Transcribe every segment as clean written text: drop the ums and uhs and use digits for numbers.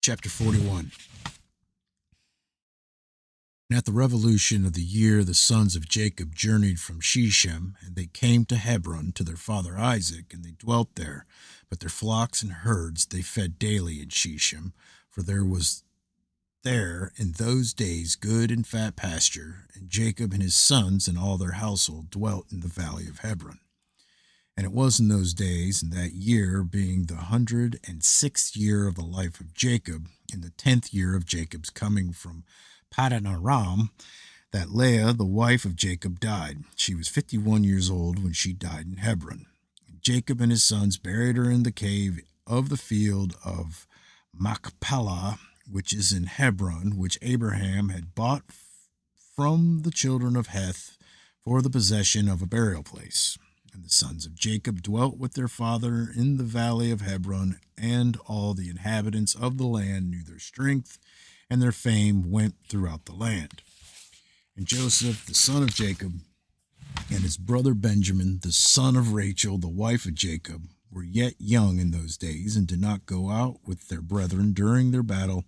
Chapter 41. And at the revolution of the year, the sons of Jacob journeyed from Shechem, and they came to Hebron to their father Isaac, and they dwelt there. But their flocks and herds they fed daily in Shechem, for there was there in those days good and fat pasture, and Jacob and his sons and all their household dwelt in the valley of Hebron. And it was in those days, in that year, being the 106th year of the life of Jacob, in the 10th year of Jacob's coming from Paddan Aram, that Leah, the wife of Jacob, died. She was 51 years old when she died in Hebron. And Jacob and his sons buried her in the cave of the field of Machpelah, which is in Hebron, which Abraham had bought from the children of Heth for the possession of a burial place. And the sons of Jacob dwelt with their father in the valley of Hebron, and all the inhabitants of the land knew their strength, and their fame went throughout the land. And Joseph, the son of Jacob, and his brother Benjamin, the son of Rachel, the wife of Jacob, were yet young in those days, and did not go out with their brethren during their battle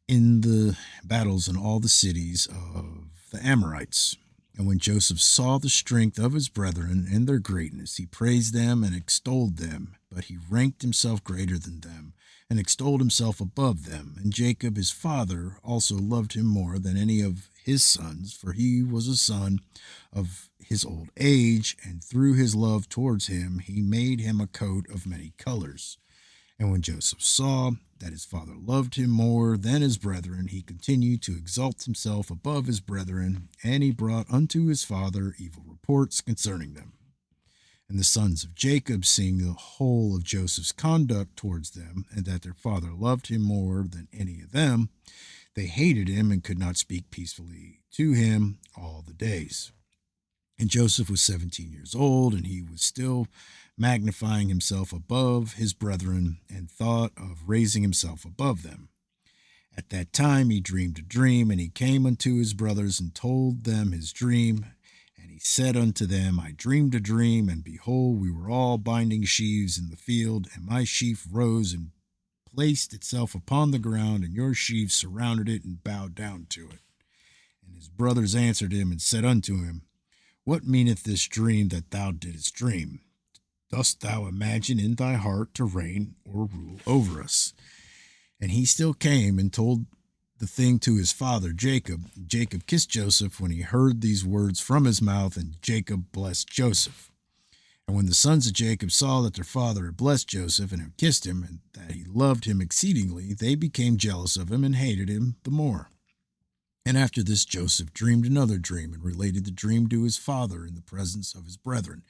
in the battles in all the cities of the Amorites. And when Joseph saw the strength of his brethren and their greatness, he praised them and extolled them. But he ranked himself greater than them, and extolled himself above them. And Jacob his father also loved him more than any of his sons, for he was a son of his old age, and through his love towards him he made him a coat of many colors. And when Joseph saw that his father loved him more than his brethren, he continued to exalt himself above his brethren, and he brought unto his father evil reports concerning them. And the sons of Jacob, seeing the whole of Joseph's conduct towards them, and that their father loved him more than any of them, they hated him and could not speak peacefully to him all the days. And Joseph was 17 years old, and he was still magnifying himself above his brethren, and thought of raising himself above them. At that time he dreamed a dream, and he came unto his brothers and told them his dream. And he said unto them, I dreamed a dream, and behold, we were all binding sheaves in the field, and my sheaf rose and placed itself upon the ground, and your sheaves surrounded it and bowed down to it. And his brothers answered him and said unto him, What meaneth this dream that thou didst dream? Dost thou imagine in thy heart to reign or rule over us? And he still came and told the thing to his father Jacob. Jacob kissed Joseph when he heard these words from his mouth, and Jacob blessed Joseph. And when the sons of Jacob saw that their father had blessed Joseph and had kissed him, and that he loved him exceedingly, they became jealous of him and hated him the more. And after this Joseph dreamed another dream, and related the dream to his father in the presence of his brethren.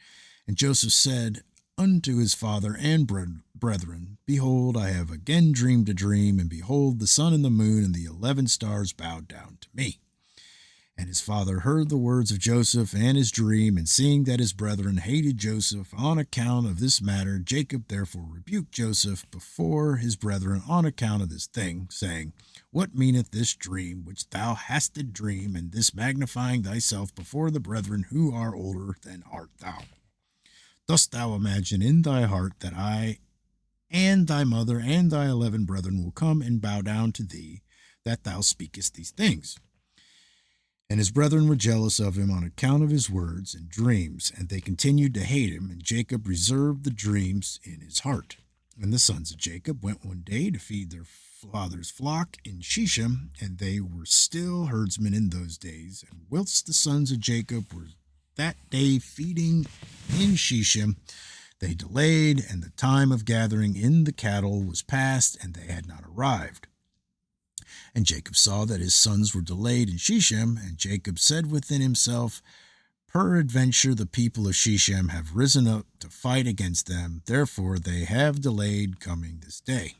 And Joseph said unto his father and brethren, Behold, I have again dreamed a dream, and behold, the sun and the moon and the 11 stars bowed down to me. And his father heard the words of Joseph and his dream, and seeing that his brethren hated Joseph on account of this matter, Jacob therefore rebuked Joseph before his brethren on account of this thing, saying, What meaneth this dream which thou hast a dream, and this magnifying thyself before the brethren who are older than art thou? Dost thou imagine in thy heart that I and thy mother and thy 11 brethren will come and bow down to thee, that thou speakest these things? And his brethren were jealous of him on account of his words and dreams, and they continued to hate him, and Jacob reserved the dreams in his heart. And the sons of Jacob went one day to feed their father's flock in Shechem, and they were still herdsmen in those days. And whilst the sons of Jacob were that day feeding in Shechem, they delayed, and the time of gathering in the cattle was past, and they had not arrived. And Jacob saw that his sons were delayed in Shechem, and Jacob said within himself, Peradventure the people of Shechem have risen up to fight against them, therefore they have delayed coming this day.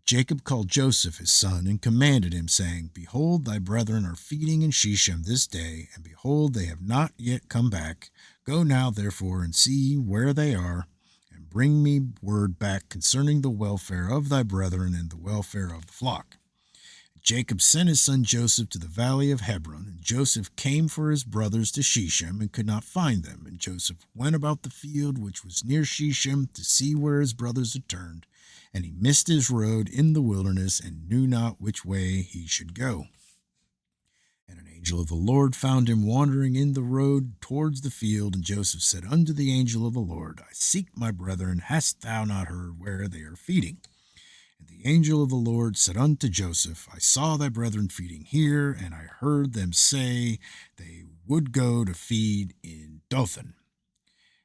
Jacob called Joseph his son, and commanded him, saying, Behold, thy brethren are feeding in Shechem this day, and behold, they have not yet come back. Go now, therefore, and see where they are, and bring me word back concerning the welfare of thy brethren and the welfare of the flock. Jacob sent his son Joseph to the valley of Hebron, and Joseph came for his brothers to Shechem, and could not find them. And Joseph went about the field which was near Shechem to see where his brothers had turned. And he missed his road in the wilderness and knew not which way he should go. And an angel of the Lord found him wandering in the road towards the field. And Joseph said unto the angel of the Lord, I seek my brethren. Hast thou not heard where they are feeding? And the angel of the Lord said unto Joseph, I saw thy brethren feeding here, and I heard them say they would go to feed in Dothan.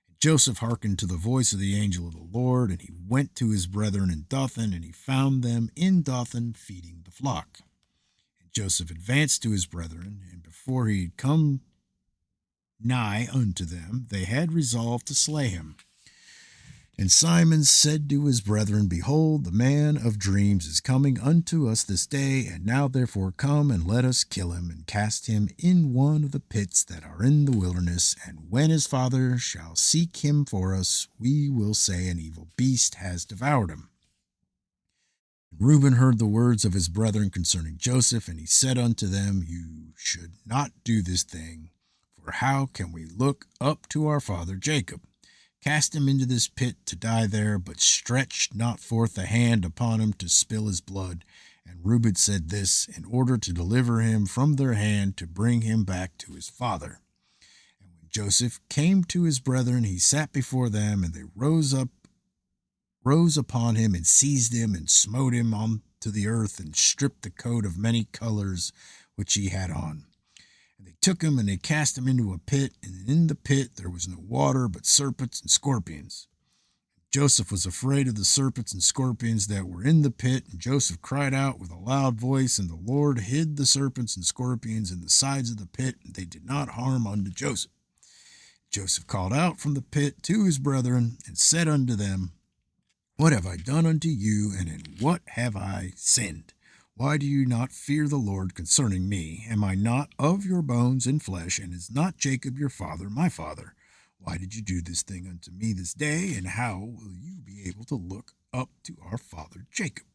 And Joseph hearkened to the voice of the angel of the Lord, and he went to his brethren in Dothan, and he found them in Dothan feeding the flock. And Joseph advanced to his brethren, and before he had come nigh unto them, they had resolved to slay him. And Simon said to his brethren, Behold, the man of dreams is coming unto us this day, and now therefore come and let us kill him, and cast him in one of the pits that are in the wilderness, and when his father shall seek him for us, we will say, An evil beast has devoured him. And Reuben heard the words of his brethren concerning Joseph, and he said unto them, You should not do this thing, for how can we look up to our father Jacob? Cast him into this pit to die there, but stretch not forth a hand upon him to spill his blood. And Reuben said this in order to deliver him from their hand, to bring him back to his father. And when Joseph came to his brethren, he sat before them, and they rose upon him, and seized him, and smote him on to the earth, and stripped the coat of many colors which he had on. And they took him, and they cast him into a pit, and in the pit there was no water, but serpents and scorpions. Joseph was afraid of the serpents and scorpions that were in the pit, and Joseph cried out with a loud voice, and the Lord hid the serpents and scorpions in the sides of the pit, and they did not harm unto Joseph. Joseph called out from the pit to his brethren, and said unto them, What have I done unto you, and in what have I sinned? Why do you not fear the Lord concerning me? Am I not of your bones and flesh, and is not Jacob your father my father? Why did you do this thing unto me this day, and how will you be able to look up to our father Jacob?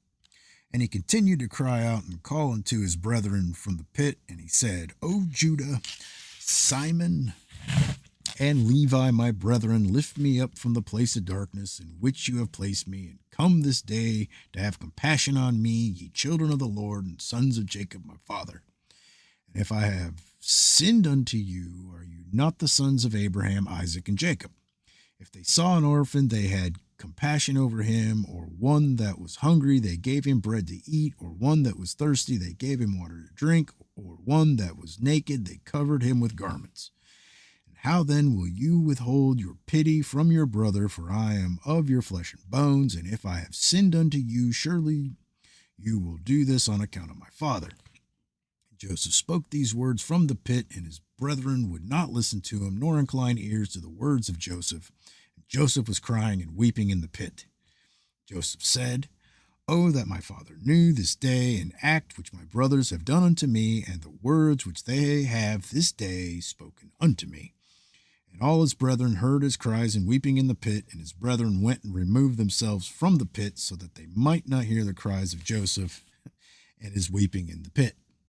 And he continued to cry out and call unto his brethren from the pit, and he said, O Judah, Simon, and Levi, my brethren, lift me up from the place of darkness in which you have placed me, and come this day to have compassion on me, ye children of the Lord, and sons of Jacob my father. And if I have sinned unto you, are you not the sons of Abraham, Isaac, and Jacob? If they saw an orphan, they had compassion over him, or one that was hungry, they gave him bread to eat, or one that was thirsty, they gave him water to drink, or one that was naked, they covered him with garments. How then will you withhold your pity from your brother? For I am of your flesh and bones, and if I have sinned unto you, surely you will do this on account of my father. And Joseph spoke these words from the pit, and his brethren would not listen to him, nor incline ears to the words of Joseph. And Joseph was crying and weeping in the pit. Joseph said, Oh, that my father knew this day an act which my brothers have done unto me, and the words which they have this day spoken unto me. And all his brethren heard his cries and weeping in the pit, and his brethren went and removed themselves from the pit, so that they might not hear the cries of Joseph and his weeping in the pit.